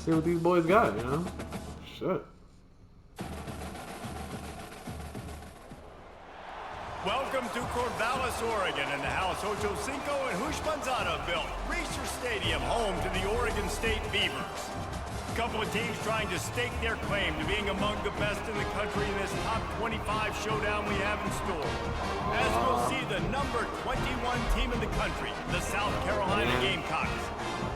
See what these boys got, you know? Shit. Welcome to Corvallis, Oregon, in the house Ocho Cinco and Hoosh Manzana built. Research Stadium, home to the Oregon State Beavers. A couple of teams trying to stake their claim to being among the best in the country in this top 25 showdown we have in store. As we'll see, the number 21 team in the country, the South Carolina Gamecocks,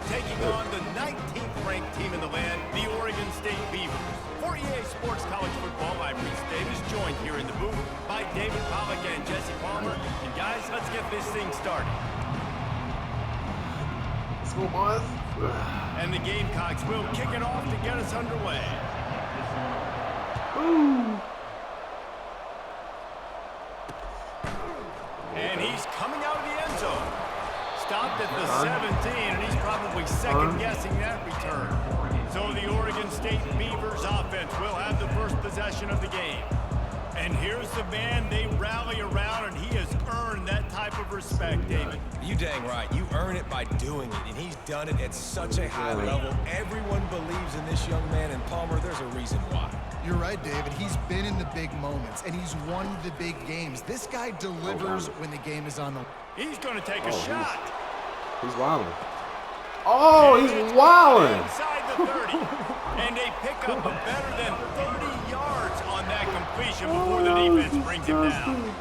taking on the 19th ranked team in the land, the Oregon State Beavers. For EA Sports College Football, I'm Reese Davis, joined here in the booth by David Pollack and Jesse Palmer. And guys, let's get this thing started. Let's go, boys. And the Gamecocks will kick it off to get us underway. Ooh. And he's coming out of the end zone. Stopped at the 17, and he's probably second-guessing that return. So the Oregon State Beavers offense will have the first possession of the game. And here's the man they rally around, and he has earned that type of respect, David. You dang right. You earn it by doing it, and he's done it at such a high level. Everyone believes in this young man, and Palmer, there's a reason why. You're right, David. He's been in the big moments, and he's won the big games. This guy delivers when the game is on the... He's going to take a shot. He's wilding. Oh, he's wilding. Inside the 30. And they pick up a better than 30 yards on that completion before the defense brings him down.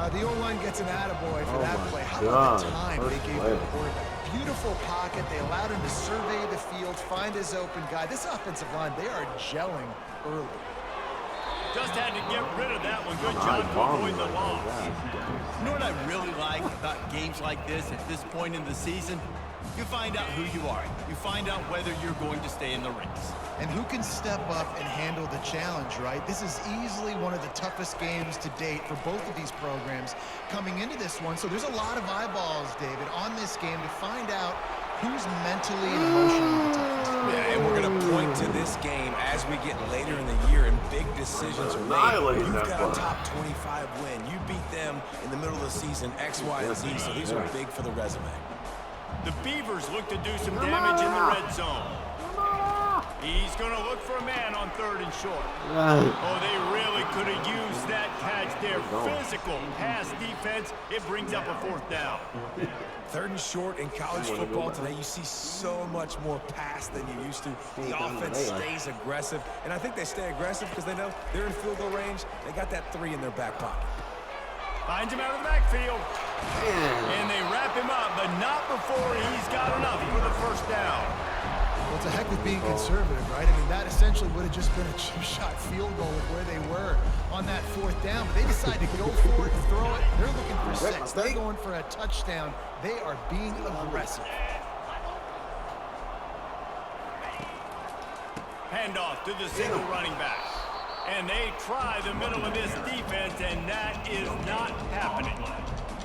The O-line gets an attaboy for that play. How about the time they gave the quarterback? Beautiful pocket. They allowed him to survey the field, find his open guy. This offensive line, they are gelling early. Just had to get rid of that one. Good job to avoid the loss. You know what I really like about games like this at this point in the season? You find out who you are. You find out whether you're going to stay in the race. And who can step up and handle the challenge, right? This is easily one of the toughest games to date for both of these programs coming into this one. So there's a lot of eyeballs, David, on this game to find out who's mentally and emotionally the toughest. Yeah, and we're going to point to this game as we get later in the year and big decisions are made. You've got a top 25 win. You beat them in the middle of the season, X, Y, and Z, so these are big for the resume. The Beavers look to do some damage in the red zone. He's going to look for a man on 3rd and short. Oh, they really could have used that catch there. Physical pass defense. It brings up a 4th down. 3rd and short in college football today, you see so much more pass than you used to. The offense stays aggressive, and I think they stay aggressive because they know they're in field goal range. They got that 3 in their back pocket. Finds him out of the backfield. And they wrap him up, but not before he's got enough for the 1st down. Well, it's a heck with being conservative, right? I mean, that essentially would have just been a chip-shot field goal of where they were on that 4th down. But they decide to go for it, throw it. They're looking for 6. They're going for a touchdown. They are being aggressive. Handoff to the single running back. And they try the middle of this defense, and that is not happening.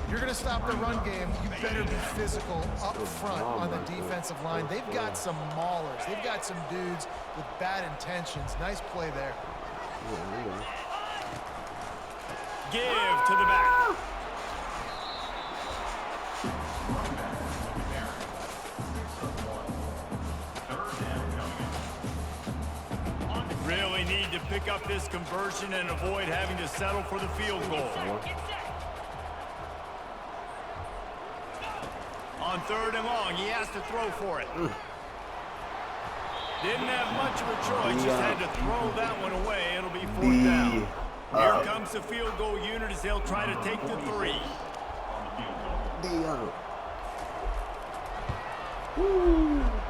You're going to stop the run game. You better be physical up front on the defensive line. They've got some maulers. They've got some dudes with bad intentions. Nice play there. Give to the back. Really need to pick up this conversion and avoid having to settle for the field goal. On 3rd and long, he has to throw for it. Didn't have much of a choice, just had to throw that one away. It'll be 4th down. Here comes the field goal unit as they'll try to take the 3.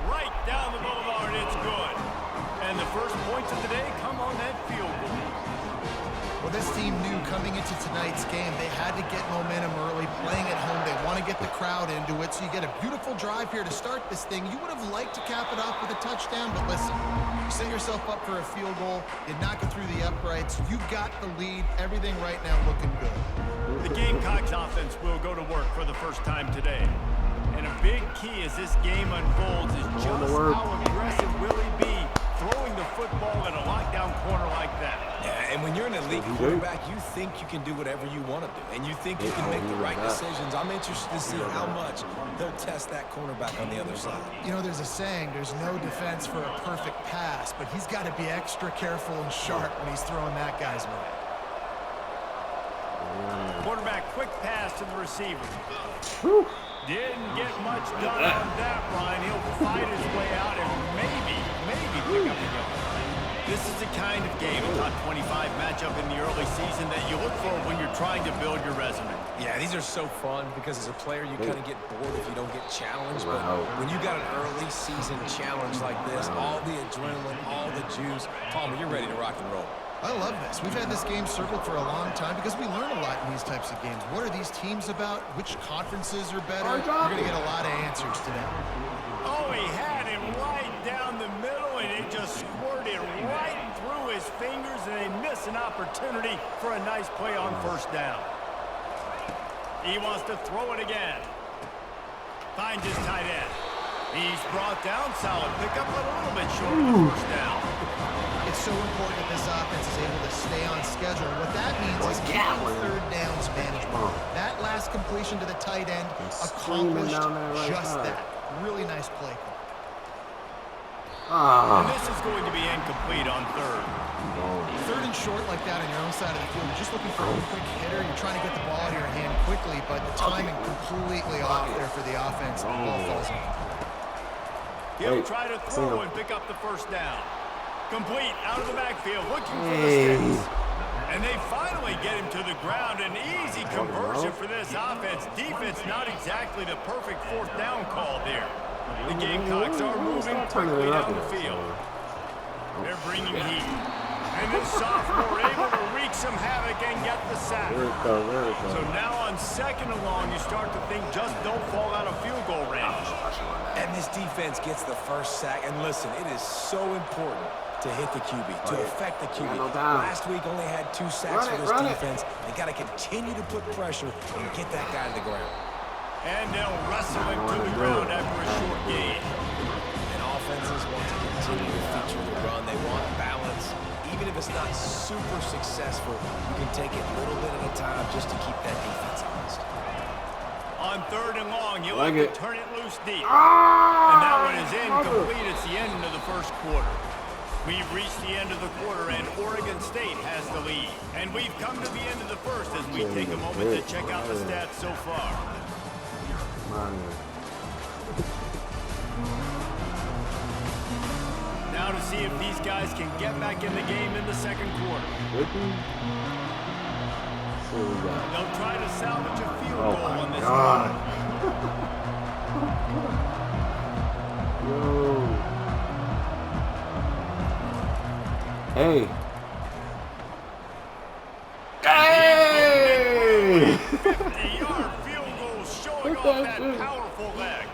Right down the boulevard, it's good. And the first points of the day come on that field goal. Well, this team knew coming into tonight's game they had to get momentum early, playing at home. They want to get the crowd into it, so you get a beautiful drive here to start this thing. You would have liked to cap it off with a touchdown, but listen, you set yourself up for a field goal, you knock it through the uprights, you got the lead, everything right now looking good. The Gamecocks offense will go to work for the first time today. And a big key as this game unfolds is just how aggressive will he be throwing the football in a lockdown corner like that. Yeah, And when you're an elite quarterback, you think you can do whatever you want to do, and you think you can make the right decisions. I'm interested to see how much they'll test that cornerback on the other side. You know, there's a saying, there's no defense for a perfect pass, but he's got to be extra careful and sharp when he's throwing that guy's way. Quarterback quick pass to the receiver. Didn't get much done on that run. He'll fight his way out and maybe pick up the yard. This is the kind of game, a top 25 matchup in the early season that you look for when you're trying to build your resume. Yeah, these are so fun because as a player, you kind of get bored if you don't get challenged. But when you got an early season challenge like this, all the adrenaline, all the juice, Palmer, you're ready to rock and roll. I love this. We've had this game circled for a long time because we learn a lot in these types of games. What are these teams about? Which conferences are better? You're going to get a lot of answers today. Oh, he had it right down the middle, and it just squirted right through his fingers, and they miss an opportunity for a nice play on first down. He wants to throw it again. Finds his tight end. He's brought down. Solid pickup, but a little bit short of the first down. It's so important that this offense is able to stay on schedule. What that means is keeping third downs manageable. That last completion to the tight end accomplished just that. Really nice play call. And this is going to be incomplete on third. Third and short like that on your own side of the field. You're just looking for a quick hitter. You're trying to get the ball out of your hand quickly, but the timing completely off there for the offense. The ball falls incomplete. He'll try to throw and pick up the first down. Complete out of the backfield, looking for the sticks. And they finally get him to the ground. An easy conversion for this offense. Defense not exactly the perfect fourth down call there. The Gamecocks are moving quickly down the field. They're bringing heat. And this sophomore able to wreak some havoc and get the sack. So now on second and long, you start to think just don't fall out of field goal range. And this defense gets the first sack. And listen, it is so important to hit the QB, to affect the QB. Last week only had 2 sacks for this defense. They got to continue to put pressure and get that guy to the ground. And they'll wrestle him to the ground after a short gain. And offenses want to continue to feature the run. They want balance. Even if it's not super successful, you can take it a little bit at a time just to keep that defense honest. On third and long, you like to turn it loose deep. And that one is incomplete. It's the end of the first quarter. We've reached the end of the quarter, and Oregon State has the lead. And we've come to the end of the first as we take a moment to check out the stats so far. Now to see if these guys can get back in the game in the second quarter. They'll try to salvage a field goal on this one. Hey. Hey! 50-yard field goal showing off that powerful leg.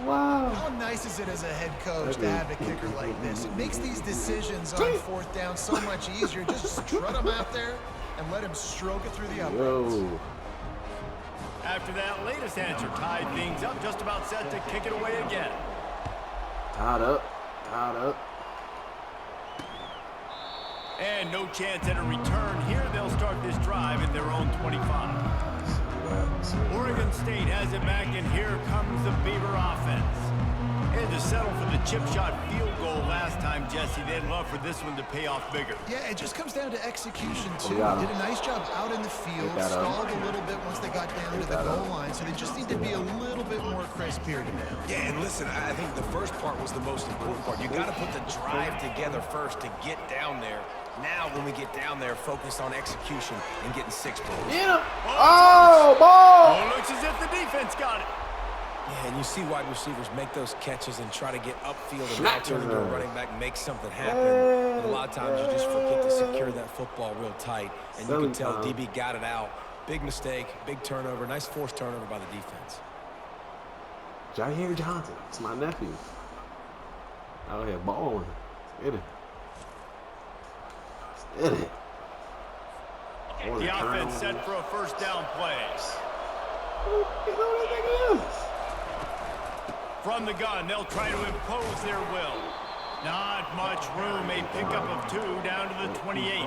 Wow. How nice is it as a head coach to have a kicker like this? It makes these decisions on fourth down so much easier. Just strut him out there and let him stroke it through the uprights. After that latest answer tied things up, just about set to kick it away again. Tied up. Tied up. And no chance at a return here. They'll start this drive at their own 25. Oregon State has it back, and here comes the Beaver offense. Had to settle for the chip shot field goal last time, Jesse. They'd love for this one to pay off bigger. Yeah, it just comes down to execution, too. They did a nice job out in the field, stalled a little bit once they got down to the goal line, so they just need to be a little bit more crisp here today. Yeah, and listen, I think the first part was the most important part. You got to put the drive together first to get down there. Now, when we get down there, focus on execution and getting 6 points. Yeah. Oh, ball! Oh, looks as if the defense got it. Yeah, and you see wide receivers make those catches and try to get upfield and now turn into a running back, make something happen. And a lot of times you just forget to secure that football real tight. And you can tell DB got it out. Big mistake, big turnover, nice forced turnover by the defense. Jair Johnson, it's my nephew. Out here balling. Get it. Get it. The offense set for a first down play. From the gun, they'll try to impose their will. Not much room. A pickup of 2 down to the 28.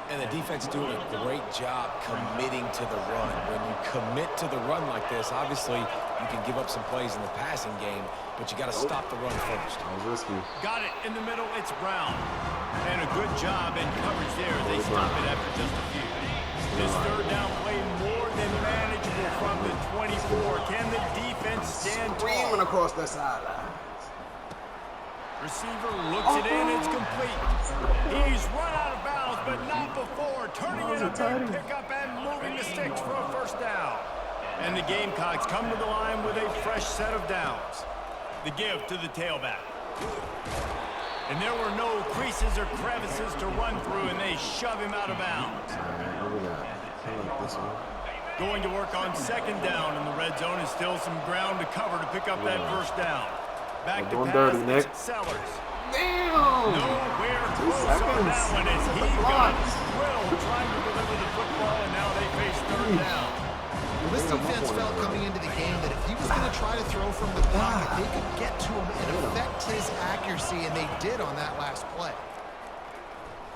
And the defense doing a great job committing to the run. When you commit to the run like this, obviously you can give up some plays in the passing game, but you got to stop the run first. That was risky. Got it in the middle. It's Brown. And a good job in coverage there. They stop it after just a few. This third down play more than manageable from the 24. Can the defense stand tall? Screaming across that sideline. Receiver looks it in. It's complete. He's run out of bounds, but not before turning it a big pickup and moving the sticks for a first down. And the Gamecocks come to the line with a fresh set of downs. The give to the tailback. And there were no creases or crevices to run through, and they shove him out of bounds. Going to work on second down, and the red zone is still some ground to cover to pick up that first down. Back to pass, dirty, Nick. Sellers. Damn! Nowhere close on that one as he got drilled trying to deliver the football, and now they face third down. Well, this defense felt coming into the game that if he was going to try to throw from the pocket, they could get to him and affect his accuracy, and they did on that last play.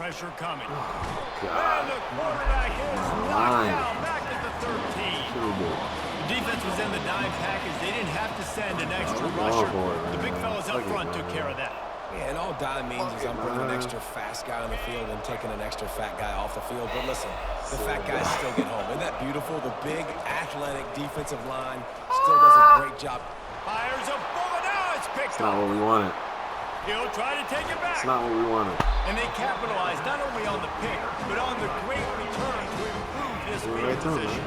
Pressure coming. God. And the quarterback is knocked down back at the 13. The defense was in the dime package. They didn't have to send an extra rusher. The big fellas up front took care of that. Yeah, and all dime means is I'm putting an extra fast guy on the field and taking an extra fat guy off the field. But listen, the fat guys still get home. Isn't that beautiful? The big, athletic defensive line still does a great job. Fires a bullet. Now it's picked It's not what we wanted. He'll try to take it back. It's not what we wanted. And they capitalized not only on the pick, but on the great return to improve this field position.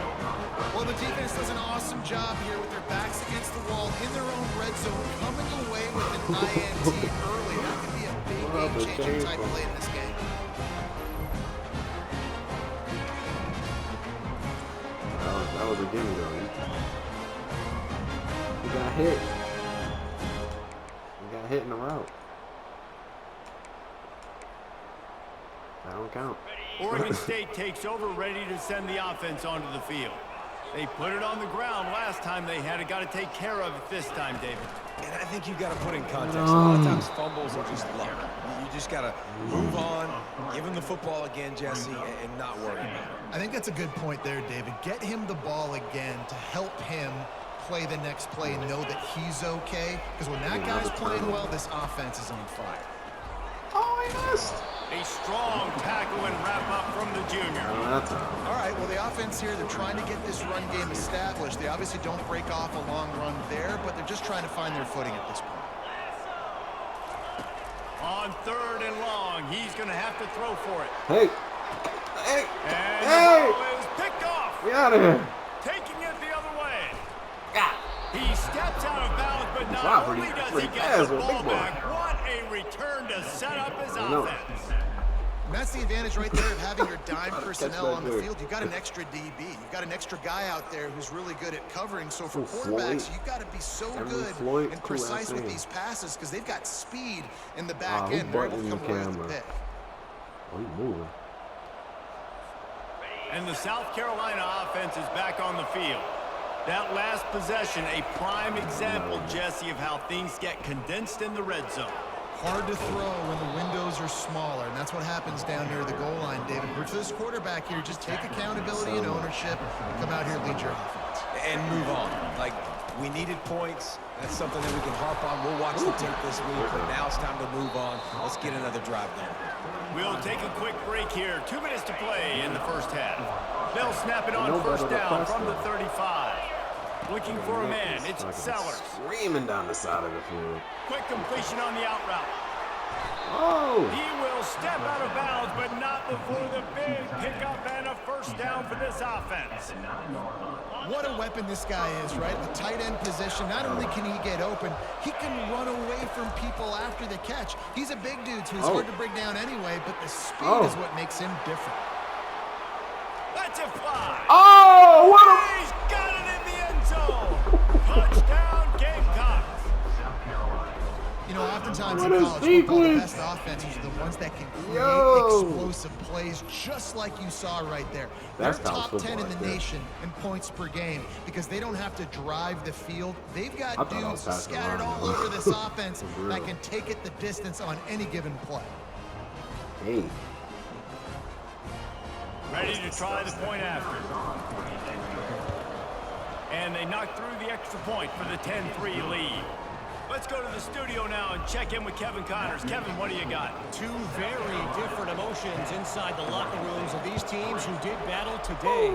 Well, the defense does an awesome job here with their backs against the wall in their own red zone, coming away with an INT early. That could be a big game-changing type play in this game. That was a gimme, though. He got hit. He got hit in the route. That don't count. Oregon State takes over, ready to send the offense onto the field. They put it on the ground last time they had it. Got to take care of it this time, David. And I think you've got to put in context. A lot of times fumbles are just luck. You just got to move on, give him the football again, Jesse, and not worry about it. I think that's a good point there, David. Get him the ball again to help him play the next play and know that he's okay. Because when that guy's playing well, this offense is on fire. Oh, he missed. A strong tackle and wrap up from the junior. All right, well, the offense here, they're trying to get this run game established. They obviously don't break off a long run there, but they're just trying to find their footing at this point. On third and long, he's going to have to throw for it. Hey. Hey. And Hey. the ball is picked off. Get out of here. Taking it the other way. God. He steps out of bounds, but not Wow, only pretty does he get fast the with a ball big boy. back, what a return to set up his offense. And that's the advantage right there of having your dime personnel on the field. You've got an extra DB. You've got an extra guy out there who's really good at covering. So for quarterbacks, you've got to be so good and precise with these passes because they've got speed in the back end. They're able to come away with the pick. Oh, he's moving. And the South Carolina offense is back on the field. That last possession, a prime example, Jesse, of how things get condensed in the red zone. Hard to throw when the windows are smaller, and that's what happens down near the goal line, David. But for this quarterback here, just take accountability and ownership and come out here and lead your offense. And move on. Like, we needed points. That's something that we can harp on. We'll watch the tape this week, but now it's time to move on. Let's get another drive going. We'll take a quick break here. 2 minutes to play in the first half. They'll snap it on first down from the 35. Looking for a man. It's Sellers. Screaming down the side of the field. Quick completion on the out route. Oh! He will step out of bounds, but not before the big pickup and a first down for this offense. What a weapon this guy is, right? The tight end position, not only can he get open, he can run away from people after the catch. He's a big dude, so he's hard to bring down anyway, but the speed is what makes him different. That's a fly. Oh, what a... He's got it in the end zone. Touchdown, Gamecocks. You know, oftentimes in college football, the best offenses are the ones that can create explosive plays, just like you saw right there. They're top 10 in the nation in points per game because they don't have to drive the field. They've got dudes scattered all over this offense that can take it the distance on any given play. Hey. Ready to try the point after. And they knocked through the extra point for the 10-3 lead. Let's go to the studio now and check in with Kevin Connors. Kevin, what do you got? Two very different emotions inside the locker rooms of these teams who did battle today.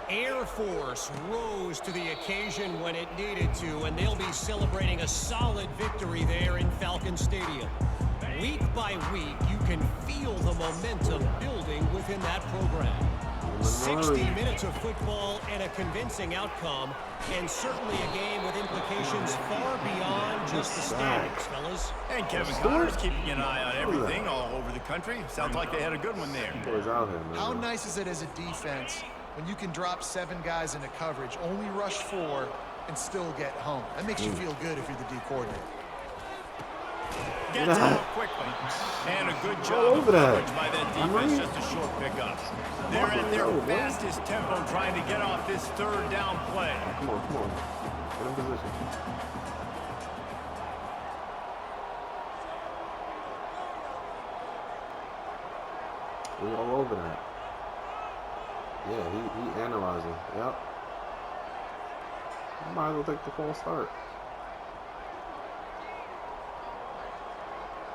Air Force rose to the occasion when it needed to, and they'll be celebrating a solid victory there in Falcon Stadium. Week by week, you can feel the momentum building within that program. 60 minutes of football and a convincing outcome, and certainly a game with implications far beyond just the standings, fellas. And Kevin Connors keeping an eye on everything all over the country. Sounds like they had a good one there. How nice is it as a defense when you can drop 7 guys into coverage, only rush 4, and still get home? That makes you feel good if you're the D coordinator. Gets out quickly. And a good job of coverage by that defense, just a short pickup. They're at their fastest tempo trying to get off this third down play. Come on, come on. Get in position. We all over that. Yeah, he analyzing. Yep. Might as well take the false start.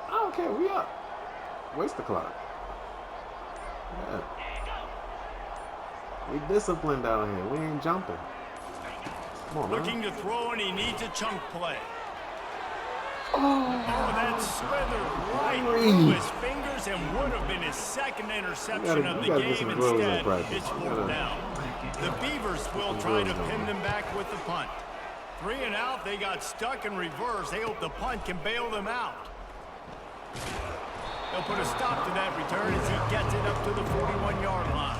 I don't care. We up. Waste the clock. Yeah. We disciplined down here. We ain't jumping. Come on, Looking man. to throw, and he needs a chunk play. Oh, that slithered right through his fingers and would have been his second interception of the game. Instead, it's 4th down. The Beavers will try to pin them back with the punt. 3 and out, they got stuck in reverse. They hope the punt can bail them out. They'll put a stop to that return as he gets it up to the 41-yard line.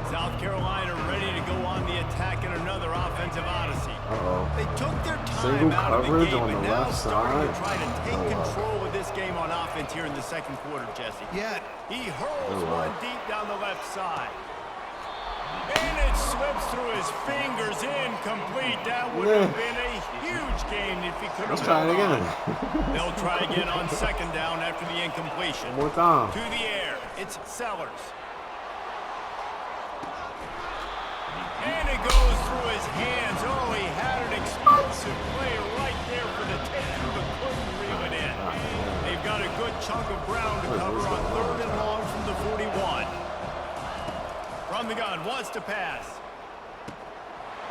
South Carolina ready to go on the attack in another offensive odyssey. They took their time out of the game, and now starting to try to take control of this game on offense here in the second quarter, Jesse. Yeah. He hurls one deep down the left side. And it slips through his fingers, incomplete. That would have been a huge gain if he could have. Let's try it again. They'll try again on 2nd down after the incompletion. One more time. To the air, it's Sellers. And it goes through his hands. Oh, he had an explosive play right there for the taking, but couldn't reel it in. They've got a good chunk of ground to cover on 3rd and long from the 41. From the gun, wants to pass.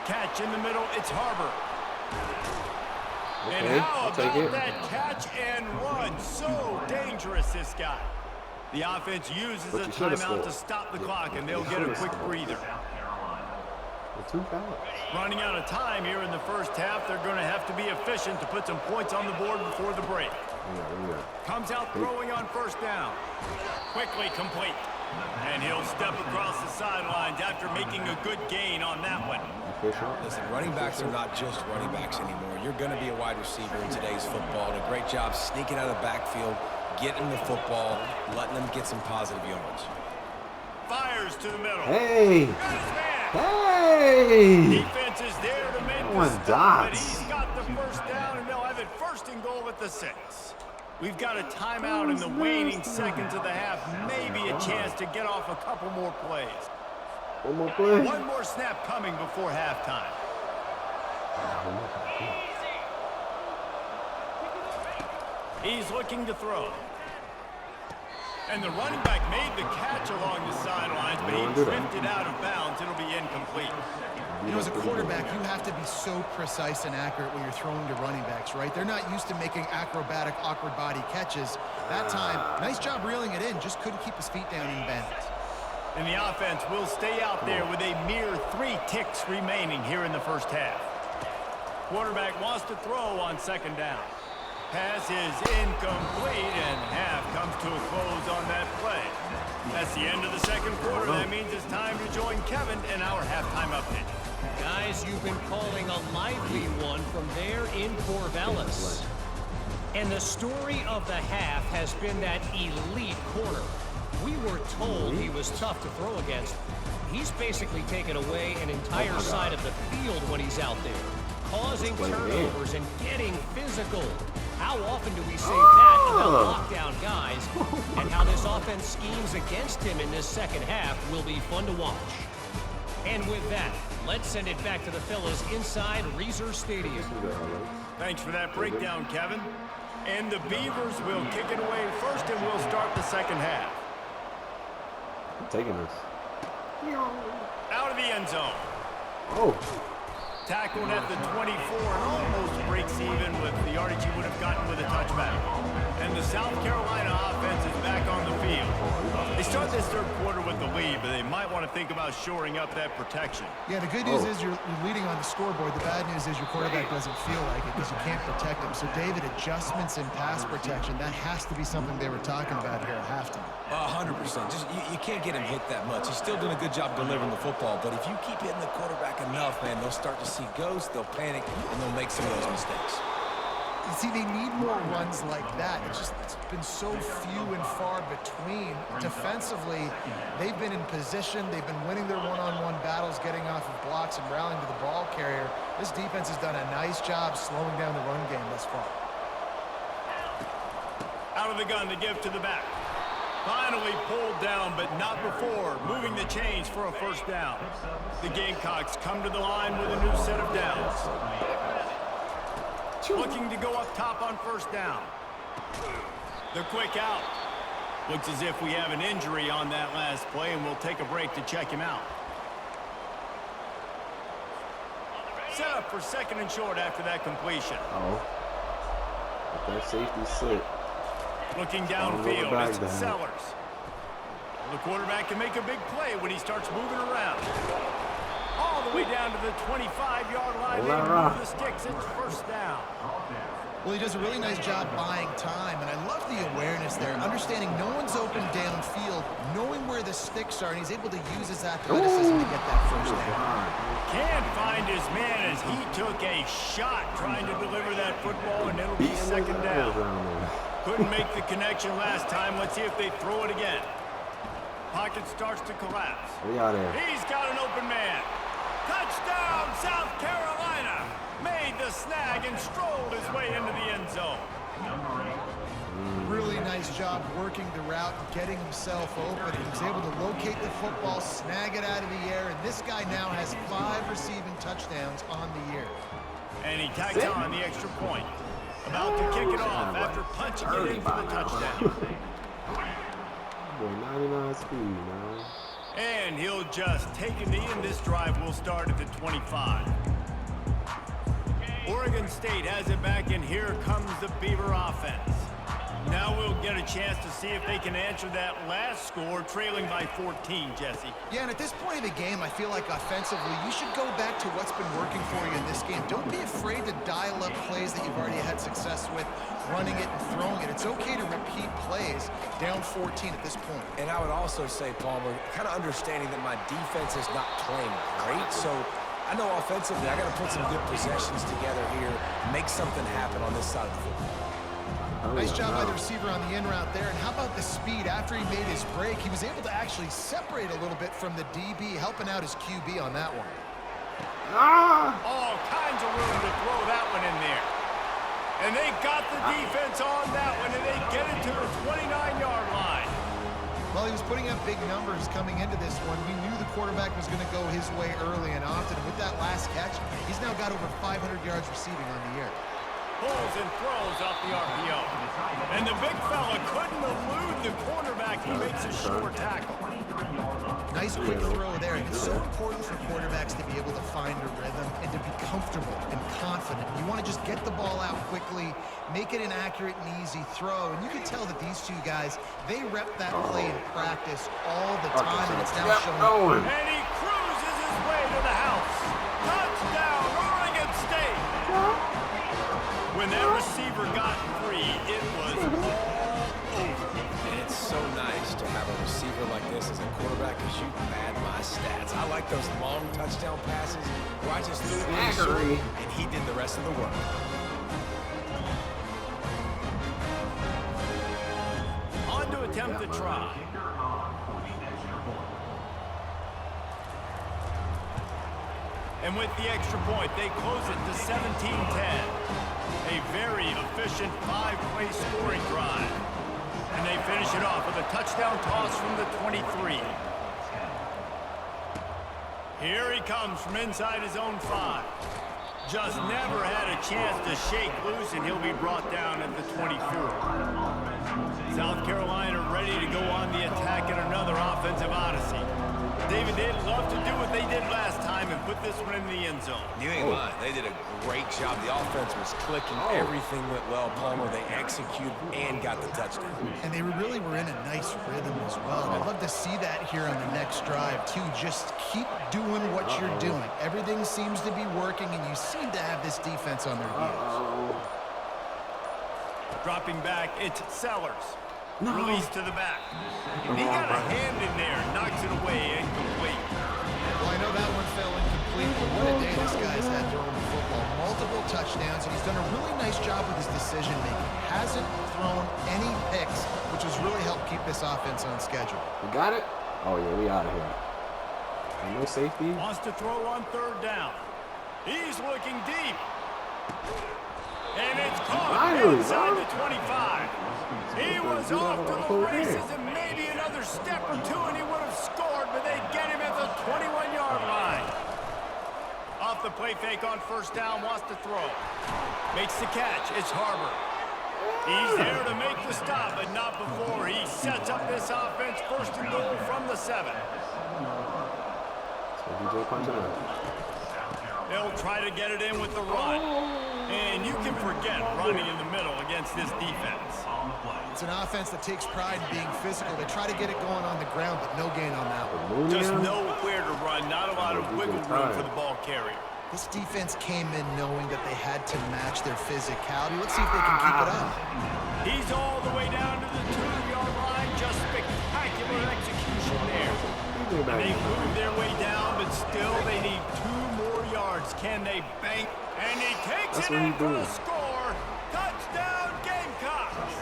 Catch in the middle, it's Harbor. Okay, And how I'll take about it. that catch and run? So dangerous, this guy. The offense uses But a you should've timeout scored. to stop the clock, and they'll You get a should've quick scored. breather. Too bad. Running out of time here in the first half. They're going to have to be efficient to put some points on the board before the break. Yeah. Comes out throwing on 1st down. Quickly complete. And he'll step across the sidelines after making a good gain on that one. Listen, running backs are not just running backs anymore. You're going to be a wide receiver in today's football. And a great job sneaking out of the backfield, getting the football, letting them get some positive yards. Fires to the middle. Hey! Got his man. Hey! Defense is there to make One the stop, but dots. he's got the 1st down, and they'll have it 1st and goal at the 6. We've got a timeout in the waning seconds of the half. Maybe a chance to get off a couple more plays. One more play. One more snap coming before halftime. He's looking to throw. And the running back made the catch along the sidelines, but he drifted out of bounds. It'll be incomplete. You know, as a quarterback, you have to be so precise and accurate when you're throwing to running backs, right? They're not used to making acrobatic, awkward body catches. That time, nice job reeling it in, just couldn't keep his feet down in bounds. And the offense will stay out there with a mere 3 ticks remaining here in the first half. Quarterback wants to throw on 2nd down. Pass is incomplete, and half comes to a close on that play. That's the end of the second quarter. That means it's time to join Kevin in our halftime update. Guys, you've been calling a lively one from there in Corvallis. And the story of the half has been that elite corner. We were told he was tough to throw against. He's basically taken away an entire side of the field when he's out there, causing turnovers and getting physical. How often do we say that about lockdown guys? And how this offense schemes against him in this second half will be fun to watch. And with that, let's send it back to the fellas inside Reser Stadium. Thanks for that breakdown, Kevin. And the Beavers will kick it away first, and we'll start the second half. I'm taking this. Out of the end zone. Oh. Tackled at the 24 and almost breaks even with the yardage he would have gotten with a touchback. And the South Carolina offense is back on the field. They start this third quarter with the lead, but they might want to think about shoring up that protection. Yeah, the good news is you're leading on the scoreboard. The bad news is your quarterback doesn't feel like it because you can't protect him. So, David, adjustments in pass protection, that has to be something they were talking about here at halftime. 100%. Just you can't get him hit that much. He's still doing a good job delivering the football, but if you keep hitting the quarterback enough, man, they'll start to see ghosts, they'll panic, and they'll make some of those mistakes. You see, they need more runs like that. It's been so few and far between. Defensively, they've been in position. They've been winning their one-on-one battles, getting off of blocks and rallying to the ball carrier. This defense has done a nice job slowing down the run game thus far. Out of the gun to give to the back. Finally pulled down, but not before moving the chains for a first down. The Gamecocks come to the line with a new set of downs. Looking to go up top on first down. The quick out. Looks as if we have an injury on that last play, and we'll take a break to check him out. Set up for second and short after that completion. Let that safety sit. Looking downfield, it's Sellers. The quarterback can make a big play when he starts moving around. All the way down to the 25-yard line. They move the sticks. It's first down. Well, he does a really nice job buying time, and I love the awareness there, understanding no one's open downfield, knowing where the sticks are, and he's able to use his athleticism to get that first down. Can't find his man as he took a shot trying to deliver that football, and it'll be second down. Couldn't make the connection last time. Let's see if they throw it again. Pocket starts to collapse. He's got an open man. Touchdown, South Carolina! Made the snag and strolled his way into the end zone. Really nice job working the route and getting himself open. He was able to locate the football, snag it out of the air, and this guy now has 5 receiving touchdowns on the year. And he tacks on the extra point. About to kick it off after punching it in for the touchdown. Boy, 99 speed, man. And he'll just take a knee, and this drive will start at the 25. Oregon State has it back, and here comes the Beaver offense. Now we'll get a chance to see if they can answer that last score, trailing by 14, Jesse. Yeah, and at this point in the game, I feel like offensively, you should go back to what's been working for you in this game. Don't be afraid to dial up plays that you've already had success with, running it and throwing it. It's okay to repeat plays down 14 at this point. And I would also say, Palmer, kind of understanding that my defense is not playing great, so I know offensively I got to put some good possessions together here, make something happen on this side of the football. Nice job by the receiver on the in route there. And how about the speed after he made his break? He was able to actually separate a little bit from the DB, helping out his QB on that one. All kinds of room to throw that one in there. And they got the defense on that one, and they get it to the 29-yard line. Well, he was putting up big numbers coming into this one. We knew the quarterback was going to go his way early and often. And with that last catch, he's now got over 500 yards receiving on the year. Pulls and throws off the RPO. And the big fella couldn't elude the quarterback. He makes a short tackle. Nice quick throw there. And it's so important for quarterbacks to be able to find a rhythm and to be comfortable and confident. You want to just get the ball out quickly, make it an accurate and easy throw. And you can tell that these two guys, they rep that play in practice all the time, and it's now showing. And he cruises his way to the house. Touchdown, Oregon State. When that receiver got free, it was all over. And it's so nice to have a receiver like this as a quarterback because you pad my stats. I like those long touchdown passes where I just threw it short and he did the rest of the work. On to attempt the try. And with the extra point, they close it to 17-10. A very efficient 5-play scoring drive. And they finish it off with a touchdown toss from the 23. Here he comes from inside his own 5. Just never had a chance to shake loose, and he'll be brought down at the 24. South Carolina ready to go on the attack in another offensive odyssey. David, they'd love to do what they did last time and put this one in the end zone. You ain't lying. They did a great job. The offense was clicking. Everything went well. Palmer, they executed and got the touchdown. And they really were in a nice rhythm as well. I'd love to see that here on the next drive, too. Just keep doing what you're doing. Everything seems to be working, and you seem to have this defense on their heels. Dropping back, it's Sellers. Release to the back. He got a hand in there, knocks it away, incomplete. Well, I know that one fell incomplete, but what a day this guy's had throwing the football. Multiple touchdowns, and he's done a really nice job with his decision-making. Hasn't thrown any picks, which has really helped keep this offense on schedule. We got it? Oh, yeah, we out of here. And no safety. Wants to throw on 3rd down. He's looking deep. And it's caught inside the 25. He was off to the races, and maybe another step or two, and he would have scored, but they get him at the 21-yard line. Off the play fake on 1st down, wants to throw. Makes the catch. It's Harbor. He's there to make the stop, but not before he sets up this offense 1st and goal from the 7. So DJ punching in. They'll try to get it in with the run. And you can forget running in the middle against this defense. It's an offense that takes pride in being physical. They try to get it going on the ground, but no gain on that one. Just nowhere to run, not a lot of wiggle room for the ball carrier. This defense came in knowing that they had to match their physicality. Let's see if they can keep it up. He's all the way down to the 2-yard line. Just spectacular execution there. They move their way down, but still they need 2 more yards. Can they bank? And he takes it in for the score. Touchdown, Gamecocks.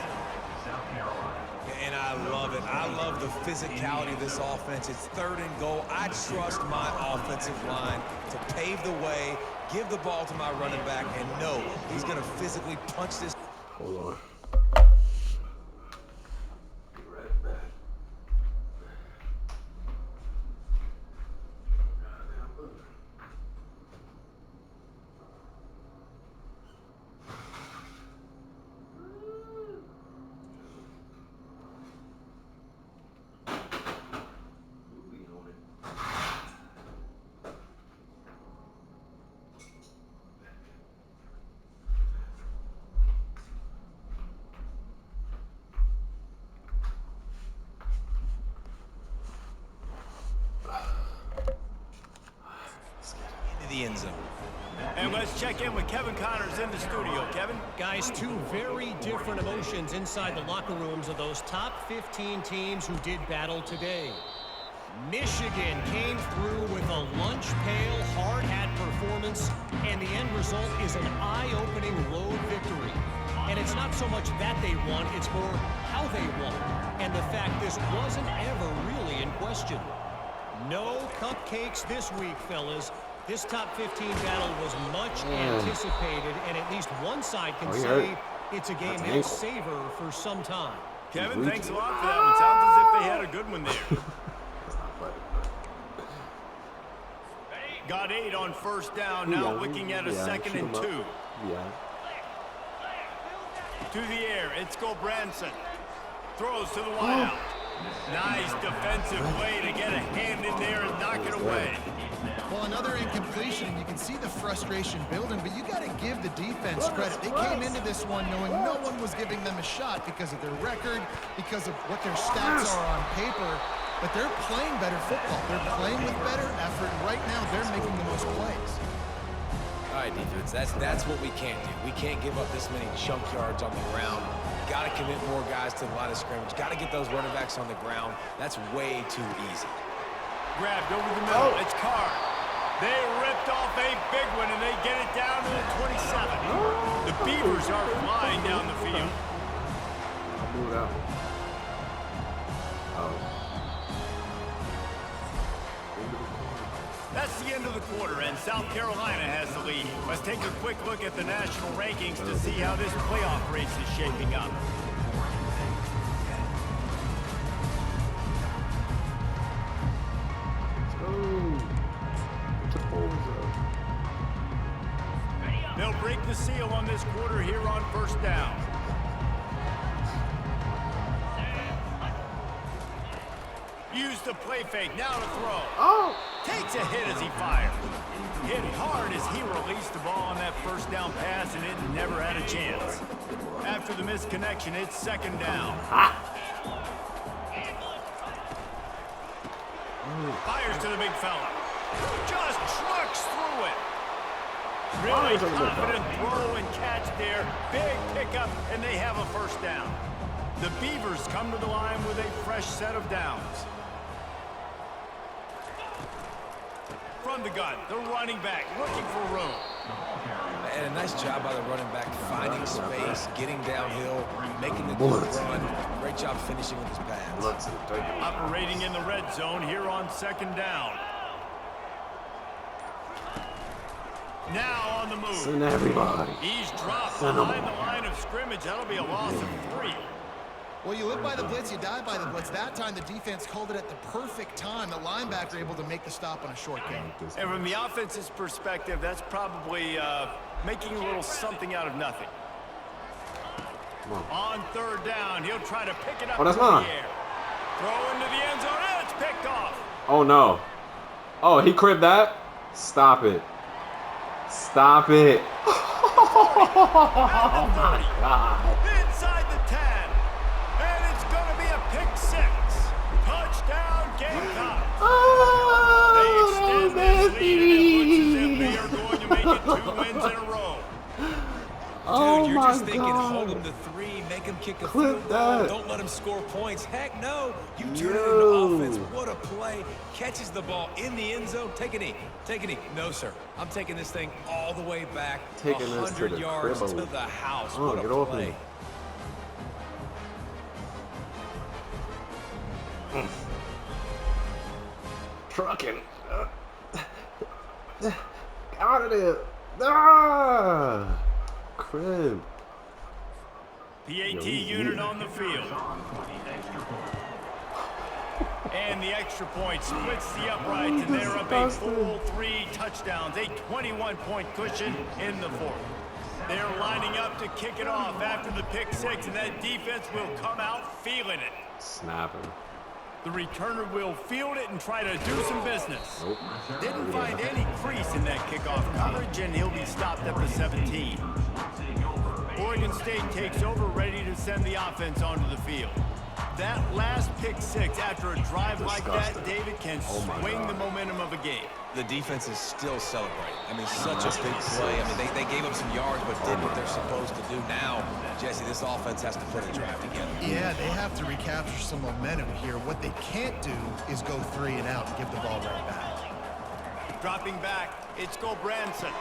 And I love it. I love the physicality of this offense. It's 3rd and goal. I trust my offensive line to pave the way, give the ball to my running back, and know he's going to physically punch this. Hold on. The end zone. And let's check in with Kevin Connors in the studio. Kevin? Guys, 2 very different emotions inside the locker rooms of those top 15 teams who did battle today. Michigan came through with a lunch pail, hard hat performance, and the end result is an eye-opening road victory. And it's not so much that they won, it's more how they won. And the fact this wasn't ever really in question. No cupcakes this week, fellas. This top 15 battle was much anticipated, and at least one side can say it's a game they'll savor for some time. Kevin, thanks a lot for that one. Sounds as if they had a good one there. Got 8 on 1st down, now looking at a 2nd and 2. To the air, it's Gobranson. Throws to the wideout. Nice defensive play to get a hand in there and knock it away. Well, another incompletion, and you can see the frustration building, but you got to give the defense credit. They came into this one knowing no one was giving them a shot because of their record, because of what their stats are on paper, but they're playing better football. They're playing with better effort. Right now, they're making the most plays. All right, defense, that's what we can't do. We can't give up this many chunk yards on the ground. Got to commit more guys to the line of scrimmage. Got to get those running backs on the ground. That's way too easy. Grabbed over the middle. It's Carr. They ripped off a big one, and they get it down to the 27. The Beavers are flying down the field. Move it out. That's the end of the the quarter, and South Carolina has the lead. Let's take a quick look at the national rankings to see how this playoff race is shaping up. They'll break the seal on this quarter here on first down. Use the play fake, now to throw. Oh! Takes a hit as he fires. Hit hard as he released the ball on that first down pass, and it never had a chance. After the misconnection, it's second down. Fires to the big fella. Just trucks through it. Really confident throw and catch there. Big pickup, and they have a first down. The Beavers come to the line with a fresh set of downs. From the gun, the running back looking for room. And a nice job by the running back, finding space, getting downhill, making the good run. Great job finishing with his pass. Operating in the red zone here on second down. Now on the move. Send everybody. He's dropped behind the line of scrimmage. That'll be a loss of 3. Well, you live by the blitz, you die by the blitz. That time, the defense called it at the perfect time. The linebacker able to make the stop on a short gain. And from the offense's perspective, that's probably making a little something out of nothing. On third down, he'll try to pick it up. Oh, that's in the mine. air. Throw into the end zone, and it's picked off. Oh, no. Oh, he cribbed that? Stop it. Stop it. Oh, my God. Inside the 10. And it's going to be a pick 6. Touchdown, Gamecocks. They extend this lead, and it looks as if they are going to make it 2 wins in a row. Oh, Dude, you're my just thinking, God. hold him to 3, make him kick a Clip field goal, that. don't let him score points. Heck no, you turn it into offense. What a play. Catches the ball in the end zone. Take a knee. Take a knee. No, sir. I'm taking this thing all the way back. Taking this to 100 the yards cribbo. to the house. Oh, What a get off play. me. Trucking. Out of there. Ah! Crib. PAT unit on the field. And the extra point splits the uprights, and they're up a full 3 touchdowns, a 21-point cushion in the fourth. They're lining up to kick it off after the pick 6, and that defense will come out feeling it. Snapping. The returner will field it and try to do some business. Nope. Didn't find any crease in that kickoff coverage, and he'll be stopped at the 17. Oregon State takes over, ready to send the offense onto the field. That last pick 6 after a drive like that, David, can swing the momentum of a game. The defense is still celebrating. I mean, such a big play. I mean, they gave up some yards, but did what they're supposed to do. Now, Jesse, this offense has to put a drive together. Yeah, they have to recapture some momentum here. What they can't do is go 3 and out and give the ball right back. Dropping back, it's Branson.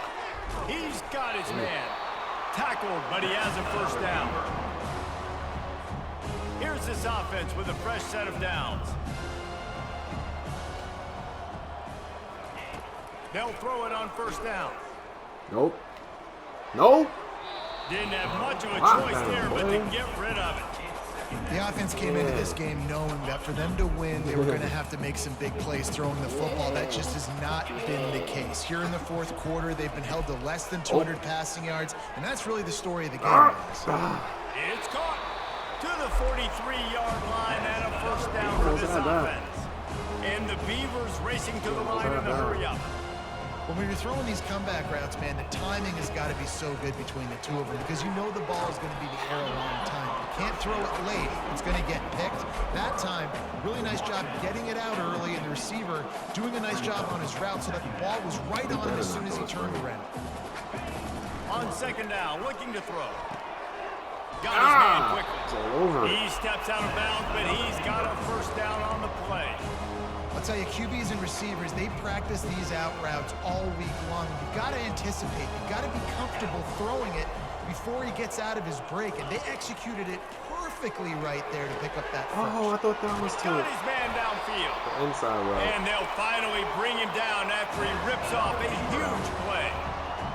He's got his man. Tackled, but he has a first down. Here's this offense with a fresh set of downs. They'll throw it on first down. Nope. Nope. Didn't have much of a choice there, but to get rid of it. The offense came into this game knowing that for them to win, they were going to have to make some big plays throwing the football. That just has not been the case. Here in the fourth quarter, they've been held to less than 200 passing yards, and that's really the story of the game. It's caught to the 43-yard line and a first down for this offense. And the Beavers racing to the line in a hurry up. When you're throwing these comeback routes, man, the timing has got to be so good between the two of them because you know the ball is going to be the air a long time. You can't throw it late. It's going to get picked. That time, really nice job getting it out early, and the receiver doing a nice job on his route so that the ball was right on him as soon as he turned around. On second down, looking to throw. Got his man quickly. It's all over. He steps out of bounds, but he's got a first down on the play. I'll tell you, QBs and receivers, they practice these out routes all week long. You've got to anticipate. You've got to be comfortable throwing it before he gets out of his break, and they executed it perfectly right there to pick up that first. Oh, I thought that was to Got his man downfield. the inside route. And they'll finally bring him down after he rips off a huge play.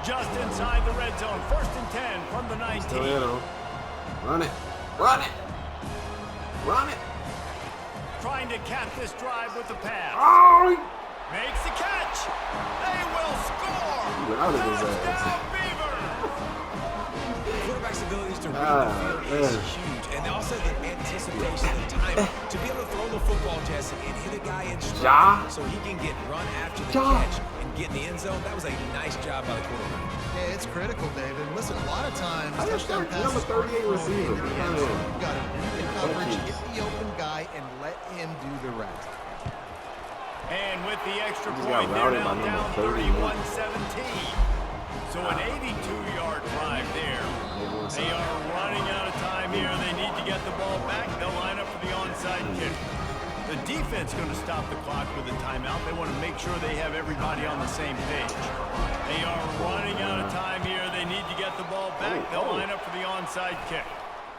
Just inside the red zone, 1st and 10 from the 19. Still in on. Run it. Run it. Run it. Trying to cap this drive with the pass. Oh! Makes the catch. They will score. Out of his ass. Touchdown, Beavers. The quarterback's abilities to read the field is huge. And also the anticipation, the timing. To be able to throw the football, Jesse, and hit a guy in stride so he can get run after the catch and get in the end zone, that was a nice job by the quarterback. Yeah, it's critical, David. Listen, a lot of times, touchdown number passes 38 receiver. you got to read the coverage, get the open guy, and let him do the rest. And with the extra He point, got they're routed now by down number 31-17. So an 82-yard drive there. They are running out of time here. They need to get the ball back. They'll line up for the onside kick. The defense going to stop the clock with a timeout. They want to make sure they have everybody on the same page. They are running out of time here. They need to get the ball back. They'll line up for the onside kick.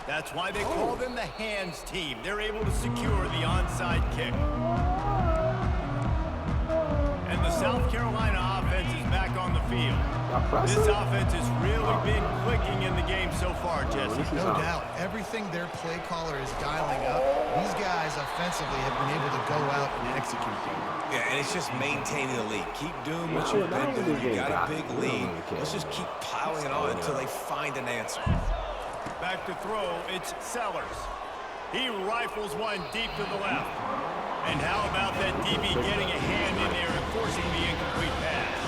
That's why they call them the hands team. They're able to secure the onside kick. And the South Carolina offense is back on the field. This offense has really been clicking in the game so far, Jesse. No doubt. Everything their play caller is dialing up, these guys offensively have been able to go out and execute. Yeah, and it's just maintaining the lead. Keep doing what you've been doing. You got a big lead. Let's just keep piling it on until they find an answer. Back to throw, it's Sellers. He rifles one deep to the left. And how about that DB getting a hand in there and forcing the incomplete pass?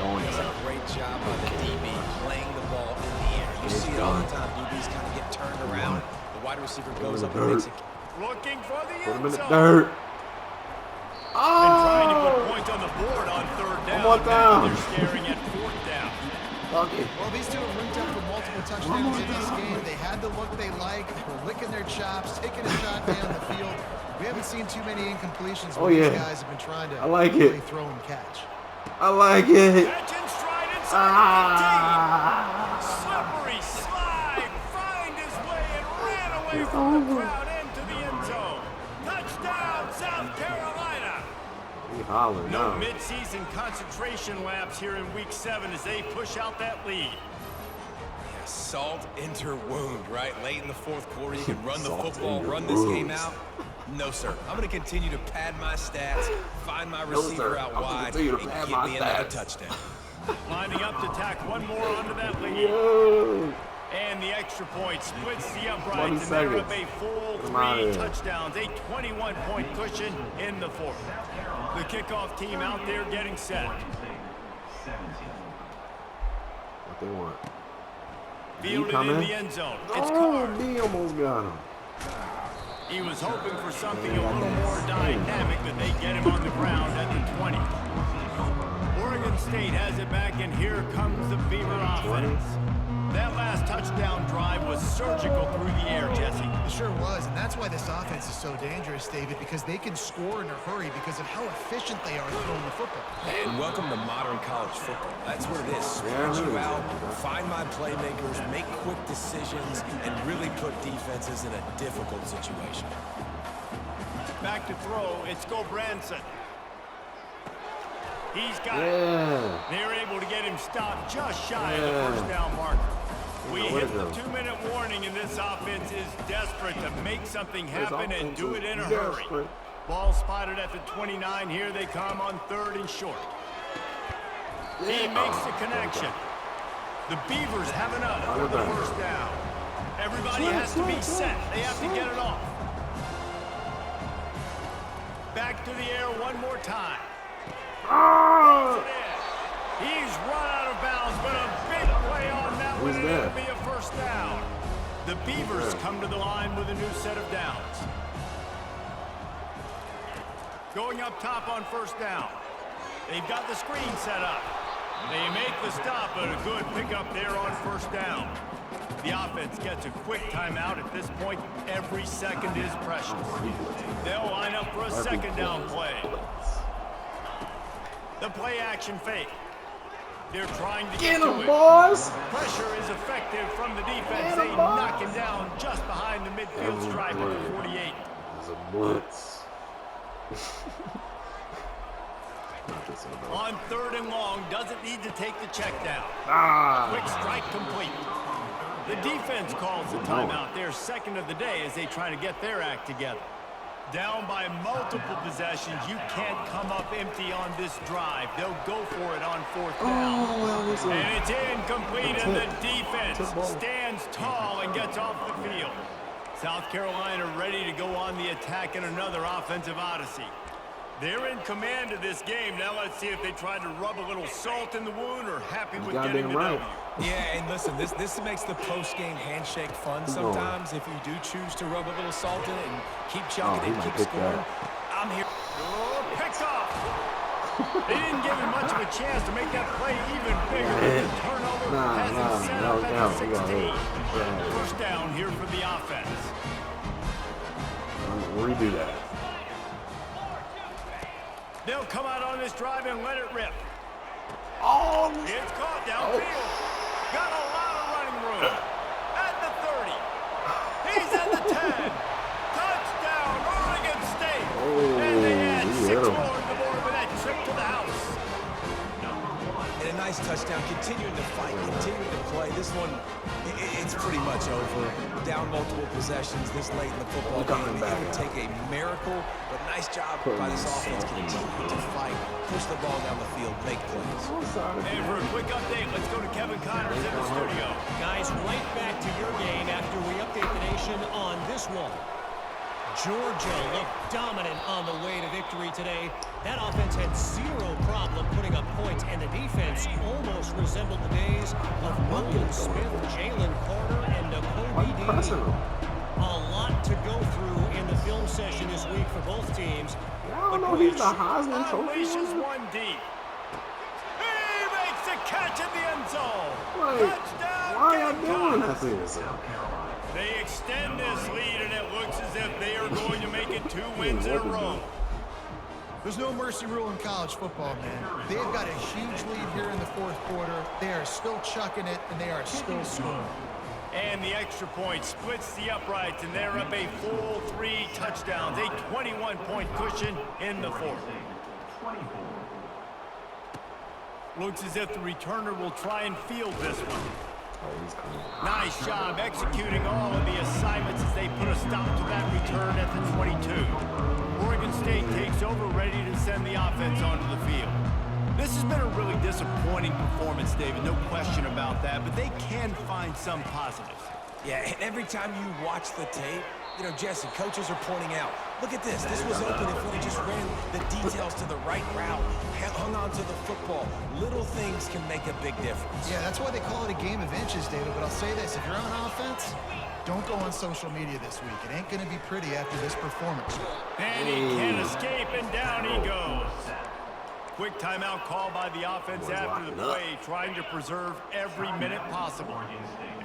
Does a great job by the DB playing the ball in the air. You see it all the time. DBs kind of get turned around. The wide receiver goes up and makes it. Looking for the Put him in end the zone. dirt. And trying to put Oh! points on the board on 3rd down. One more down. Now they're staring at 4th down. Okay. Well, these two have linked up for multiple touchdowns in this game. They had the look they like. They were licking their chops, taking a shot down the field. We haven't seen too many incompletions where these guys have been trying to really throw and catch. I like it. Catch and stride inside the 15. Slippery slide. Find his way and ran away from the crowd into the end zone. Touchdown, South Carolina. Hollering No now. mid-season concentration laps here in Week 7 as they push out that lead. Yeah, salt into her wound, right? Late in the 4th quarter, you can run the football, run this game out. No, sir. I'm going to continue to pad my stats, find my receiver out wide, and get me another touchdown. Lining up to tack one more onto that lead. Yo. And the extra point splits the uprights, and they're up a full 3 touchdowns, a 21-point cushion in the 4th. The kickoff team out there getting set. What they want? Fielded in the end zone. It's Oh, Carr. he almost got him. He was hoping for something a little more dynamic, but they get him on the ground at the 20. Oregon State has it back, and here comes the Beaver offense. That last touchdown drive was surgical through the air, Jesse. It sure was, and that's why this offense is so dangerous, David, because they can score in a hurry because of how efficient they are throwing the football. And welcome to modern college football. That's what it is. Spread you out, find my playmakers, make quick decisions, and really put defenses in a difficult situation. Back to throw, it's Gobranson. He's got it. They're able to get him stopped just shy of the 1st down marker. We hit the 2-minute warning, and this offense is desperate to make something happen and do it in a hurry. Ball spotted at the 29. Here they come on 3rd and short. He makes the connection. The Beavers have enough for the 1st down. Everybody has to be set. They have to get it off. Back to the air one more time. He's run out of bounds, but a big play on that one, and it'll be a 1st down. The Beavers come to the line with a new set of downs. Going up top on 1st down. They've got the screen set up. They make the stop, but a good pickup there on 1st down. The offense gets a quick timeout. At this point, every second is precious. They'll line up for a 2nd down play. The play action fake. They're trying to Get get to him, it. boys! Pressure is effective from the defense. Get They him, knock boys! him down just behind the midfield stripe at the 48. It's a blitz. Not this one, On 3rd and long, doesn't need to take the check down. Quick strike complete. The defense calls the timeout. Their second of the day as they try to get their act together. Down by multiple possessions, you can't come up empty on this drive. They'll go for it on 4th down. And it's incomplete, and the defense stands tall and gets off the field. South Carolina ready to go on the attack in another offensive odyssey. They're in command of this game. Now let's see if they try to rub a little salt in the wound or happy with getting the W. Yeah, and listen, this makes the post-game handshake fun sometimes if you do choose to rub a little salt in it and keep chugging and keep scoring. I'm here. Oh, picked off. They didn't give him much of a chance to make that play even bigger. The turnover has him set up at the 16. First down here for the offense. Redo that. They'll come out on this drive and let it rip. Oh, It's caught downfield. Got a lot of running room. At the 30. He's at the 10. Touchdown, Oregon State. And they add 6 more to the board with that trip to the house. And a nice touchdown, continuing to fight, continuing to play. This one, it's pretty much over. Down multiple possessions this late in the football game. It would take a miracle, but nice job by this offense continuing to fight, push the ball down the field, make plays. And for a quick update, let's go to Kevin Connors in the studio. Guys, right back to your game after we update the nation on this one. Georgia looked dominant on the way to victory today. That offense had zero problem putting up points, and the defense almost resembled the days of Nolan Smith, Jalen Carter, and N'Kobe Dean. A lot to go through in the film session this week for both teams. I don't know, he's the Heisman Unleashes Trophy. one deep. He makes a catch in the end zone. Wait, Touchdown, why are y'all doing Gamecocks. that? They extend this lead, and it looks as if they are going to make it 2 wins in a row. There's no mercy rule in college football, man. They've got a huge lead here in the 4th quarter. They are still chucking it, and they are still scoring. And the extra point splits the uprights, and they're up a full 3 touchdowns, a 21-point cushion in the 4th. Looks as if the returner will try and field this one. Nice job executing all of the assignments as they put a stop to that return at the 22. Oregon State takes over, ready to send the offense onto the field. This has been a really disappointing performance, David, no question about that, but they can find some positives. Yeah, and every time you watch the tape, you know, Jesse, coaches are pointing out, look at this. This was open if we just ran the details to the right route, hung on to the football. Little things can make a big difference. Yeah, that's why they call it a game of inches, David. But I'll say this, if you're on offense, don't go on social media this week. It ain't going to be pretty after this performance. And he can't escape, and down he goes. Quick timeout call by the offense after the play, trying to preserve every minute possible.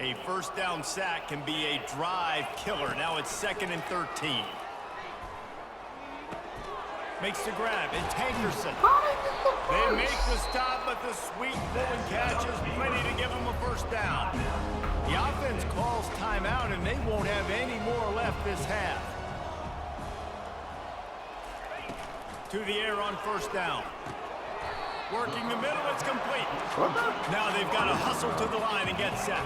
A first down sack can be a drive killer. Now it's 2nd and 13. Makes the grab, and Tankerson. They make the stop, but the sweet pulling catch is plenty to give them a first down. The offense calls timeout, and they won't have any more left this half. To the air on first down. Working the middle, it's complete. Now they've got to hustle to the line and get set.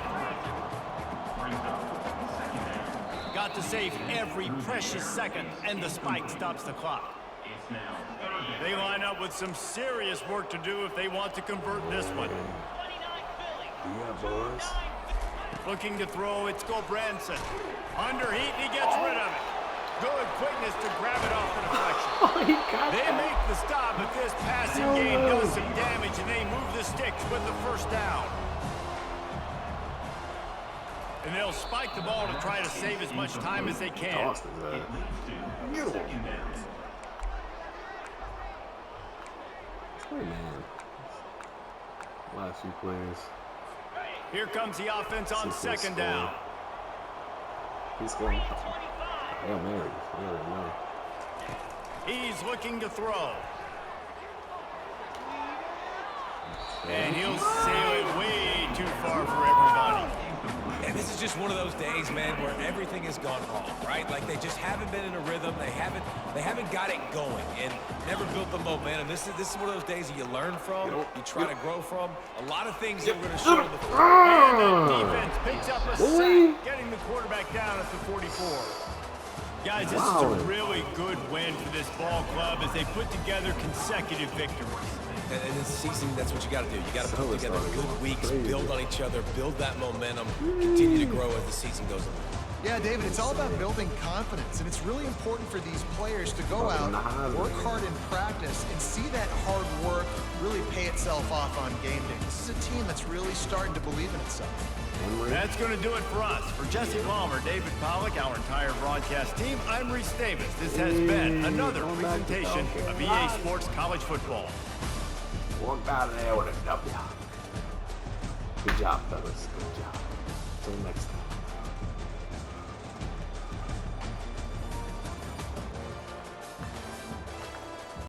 Got to save every precious second, and the spike stops the clock. They line up with some serious work to do if they want to convert this one. Yeah, boys. Looking to throw, it's Gobranson. Under heat, he gets rid of it. Good quickness to grab it off the deflection. They make the stop, but this passing game does some damage, and they move the sticks with the first down. And they'll spike the ball to try to save as much time as they can. Hey, man. Last few plays. Here comes the offense on 2nd down. He's going. Hail Mary. No. He's looking to throw. And he'll sail it way too far for everybody. And this is just one of those days, man, where everything has gone wrong, right? Like they just haven't been in a rhythm. They haven't got it going and never built the momentum. This is one of those days that you learn from, you try to grow from. A lot of things that we're going to show in the And the defense picks up a sack, getting the quarterback down at the 44. Guys, this is a really good win for this ball club as they put together consecutive victories. And this season, that's what you got to do. You got to put together good weeks, build on each other, build that momentum, continue to grow as the season goes on. Yeah, David, it's all about building confidence, and it's really important for these players to go out, work hard in practice, and see that hard work really pay itself off on game day. This is a team that's really starting to believe in itself. That's going to do it for us. For Jesse Palmer, David Pollack, our entire broadcast team, I'm Reese Davis. This has been another presentation of EA Sports College Football. Walked out of there with a W. Good job, fellas. Good job. Till next time.